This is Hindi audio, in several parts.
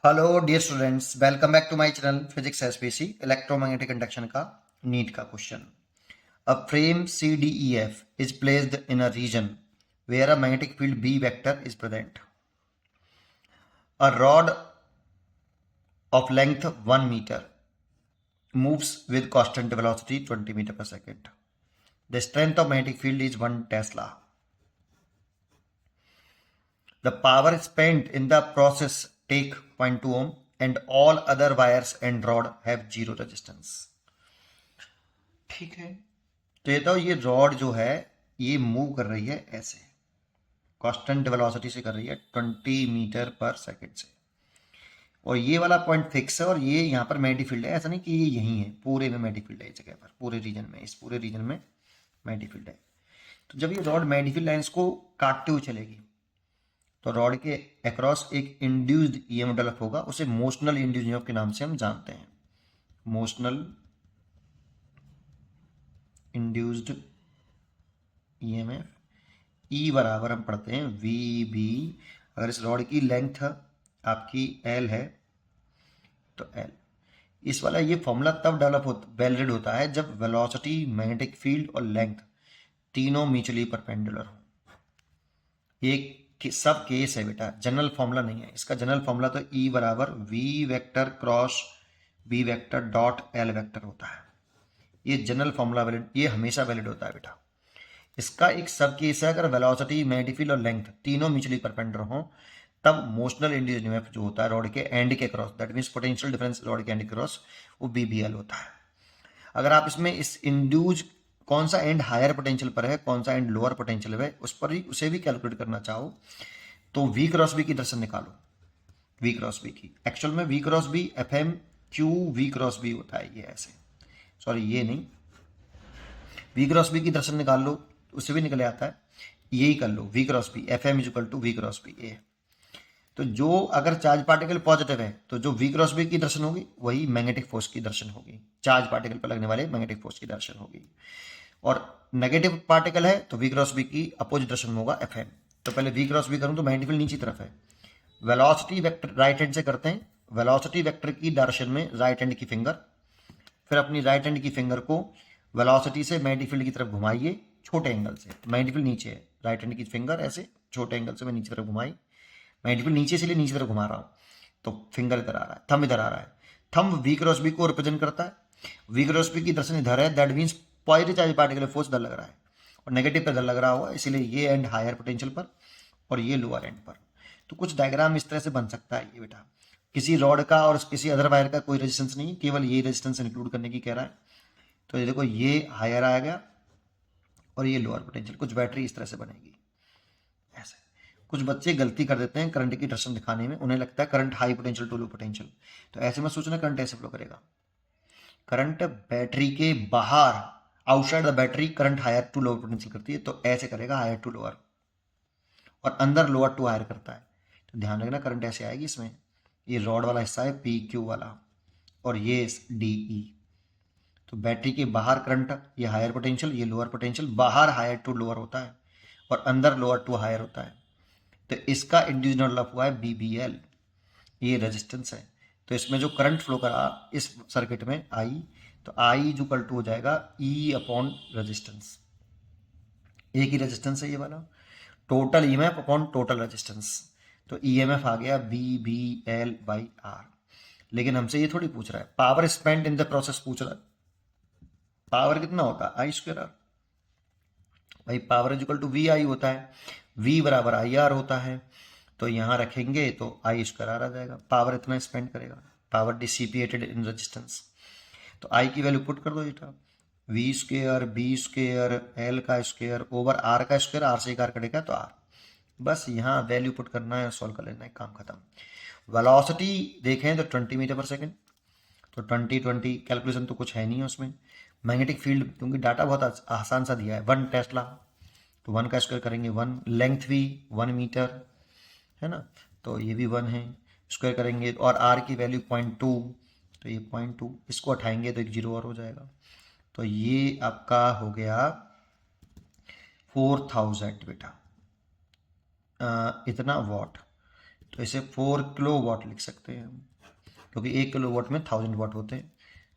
Hello dear students, welcome back to my channel physics SPC. Electromagnetic induction का नीट का question. A frame CDEF is placed in a region where a magnetic field B vector is present. A rod of length 1 metre moves with constant velocity 20 meter per second. The strength of magnetic field is 1 Tesla. The power spent in the process take 0.2 ohm and all other wires and rod have zero resistance. ठीक है, तो ये तो ये रॉड जो है ये मूव कर रही है ऐसे कांस्टेंट वेलोसिटी से कर रही है 20 मीटर पर सेकंड से। और ये वाला पॉइंट फिक्स है और ये यहाँ पर मैग्नेटिक फील्ड है। ऐसा नहीं कि ये यहीं है, पूरे में मैग्नेटिक फील्ड है इस जगह पर, पूरे रीजन में, इस पूरे रीजन में मैग्नेटिक फील्ड है। तो जब ये रॉड मैग्नेटिक फील्ड लाइंस को काटते हुए चलेगी तो रॉड के अक्रॉस एक इंड्यूस्ड ईएमएफ डेवलप होगा। उसे मोशनल इंड्यूस्ड ईएमएफ के नाम से हम जानते हैं। Motional induced EMF. ई बराबर हम पढ़ते हैं VB। अगर इस रॉड की लेंथ आपकी L है तो L। इस वाला ये फॉर्मूला तब वैलिड होता है जब वेलोसिटी, मैग्नेटिक फील्ड और लेंथ तीनों म्यूचुअली परपेंडिकुलर हो। ये सब केस है बेटा, जनरल फॉर्मूला नहीं है इसका। जनरल फॉर्मूला तो E बराबर V vector cross B vector dot L vector होता है। ये जनरल फॉर्मूला वैलिड, ये हमेशा वैलिड होता है बेटा। इसका एक सब केस है, अगर वेलोसिटी, मैग्नेटिक फील्ड और लेंथ तीनों म्यूचुअली परपेंडिकुलर हो तब मोशनल इंड्यूस्ड ईएमएफ जो होता है रॉड के एंड के cross, that means potential difference rod के एंड के क्रॉस, वो BBL होता है। अगर आप इसमें इस इंड्यूज कौन सा एंड हायर पोटेंशियल पर है, कौन सा एंड लोअर पोटेंशियल है, उस पर ही उसे भी कैलकुलेट करना चाहो तो V क्रॉस B की दर्शन निकालो। V क्रॉस B की एक्चुअल में V cross B FM Q V cross B होता है। ये ऐसे, सॉरी ये नहीं, V क्रॉस B की दर्शन निकाल लो, उससे भी निकले आता है। यही कर लो, V cross B FM is equal to V cross B ए। तो जो अगर चार्ज पार्टिकल पॉजिटिव है तो जो V क्रॉस B की दर्शन होगी वही मैग्नेटिक फोर्स की दर्शन होगी, चार्ज पार्टिकल पर लगने वाले मैग्नेटिक फोर्स की दर्शन होगी। और नेगेटिव पार्टिकल है तो V क्रॉस B की अपोजिट दर्शन होगा FM। तो पहले V क्रॉस B करूं तो मैग्नेटिक फील्ड नीचे तरफ है। वेलोसिटी वेक्टर राइट हैंड से करते हैं। वेलोसिटी वेक्टर की डायरेक्शन में राइट हैंड की फिंगर, फिर अपनी राइट हैंड की फिंगर को वेलोसिटी से मैग्नेटिक फील्ड की तरफ घुमाइए छोटे एंगल से। मैग्नेटिक फील्ड नीचे है, राइट हैंड की फिंगर ऐसे छोटे एंगल से मैं नीचे तरफ घुमाई। मैग्नेटिक फील्ड नीचे से लिए नीचे तरफ घुमा रहा हूँ तो फिंगर इधर आ रहा है, थंब इधर आ रहा है। थंब V क्रॉस B को रिप्रेजेंट करता है। V क्रॉस B की दर्शन इधर है, that means positive charge particle force इधर लग रहा है और नेगेटिव पे इधर लग रहा होगा, इसीलिए ये एंड हायर पोटेंशियल पर और ये लोअर एंड पर। तो कुछ डायग्राम इस तरह से बन सकता है ये बेटा। किसी रॉड का और किसी अदर वायर का कोई रेजिस्टेंस नहीं, केवल ये रेजिस्टेंस इंक्लूड करने की कह रहा है। तो ये देखो, ये हायर आ गया और ये लोअर पोटेंशियल। कुछ बैटरी इस तरह से बनेगी ऐसे। कुछ बच्चे गलती कर देते हैं करंट की डायरेक्शन दिखाने में, उन्हें लगता है current high potential to low potential. तो ऐसे में सोचना करंट ऐसे फ्लो करेगा। करंट बैटरी के बाहर, outside the battery, current higher to lower potential करती है, तो ऐसे करेगा हायर टू लोअर, और अंदर लोअर टू हायर करता है। तो ध्यान रखना करंट ऐसे आएगी इसमें। ये रॉड वाला हिस्सा है PQ वाला और ये DE। तो बैटरी के बाहर करंट, ये हायर पोटेंशियल, ये लोअर पोटेंशियल, बाहर हायर टू लोअर होता है और अंदर लोअर टू हायर होता है। तो इसका इंड्यूस्ड डेवलप हुआ है BBL, ये रेजिस्टेंस है। तो इसमें जो करंट फ्लो करा इस सर्किट में I, तो I जो इक्वल टू हो जाएगा E अपॉन रेजिस्टेंस। एक ही रेजिस्टेंस है ये वाला, total EMF upon total resistance. तो EMF आ गया BBL/R। लेकिन हमसे ये थोड़ी पूछ रहा है, power spent in the process पूछ रहा है। पावर कितना होता है I²R। भाई power is equal to VI होता है, V बराबर IR होता है। तो यहाँ रखेंगे तो I² आ जाएगा। पावर इतना स्पेंड करेगा, पावर डिसिपिएटेड इन रेजिस्टेंस। तो I की वैल्यू पुट कर दो बेटा, V², B², L का स्क्वायर ओवर R का स्क्वायर, R से एक R कटेगा तो R। बस यहाँ वैल्यू पुट करना है, सॉल्व कर लेना है, काम खत्म। वेलोसिटी देखें तो 20 मीटर पर सेकेंड, तो 20 कैलकुलेशन तो कुछ है नहीं है उसमें। मैग्नेटिक फील्ड, क्योंकि डाटा बहुत आसान सा दिया है, 1 टेस्ला, तो 1 का स्क्वायर करेंगे 1। लेंथ भी 1 मीटर है ना, तो ये भी 1 है, स्क्वायर करेंगे। और R की वैल्यू 0.2, तो ये 0.2, इसको हटाएंगे तो एक जीरो और हो जाएगा। तो ये आपका हो गया 4000 बेटा, इतना वॉट। तो इसे 4 किलो वाट लिख सकते हैं हम, क्योंकि 1 किलो वाट में 1000 वाट होते हैं।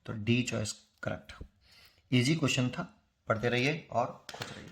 तो D choice correct. Easy question था, पढ़ते रहिए और खुश रहिए।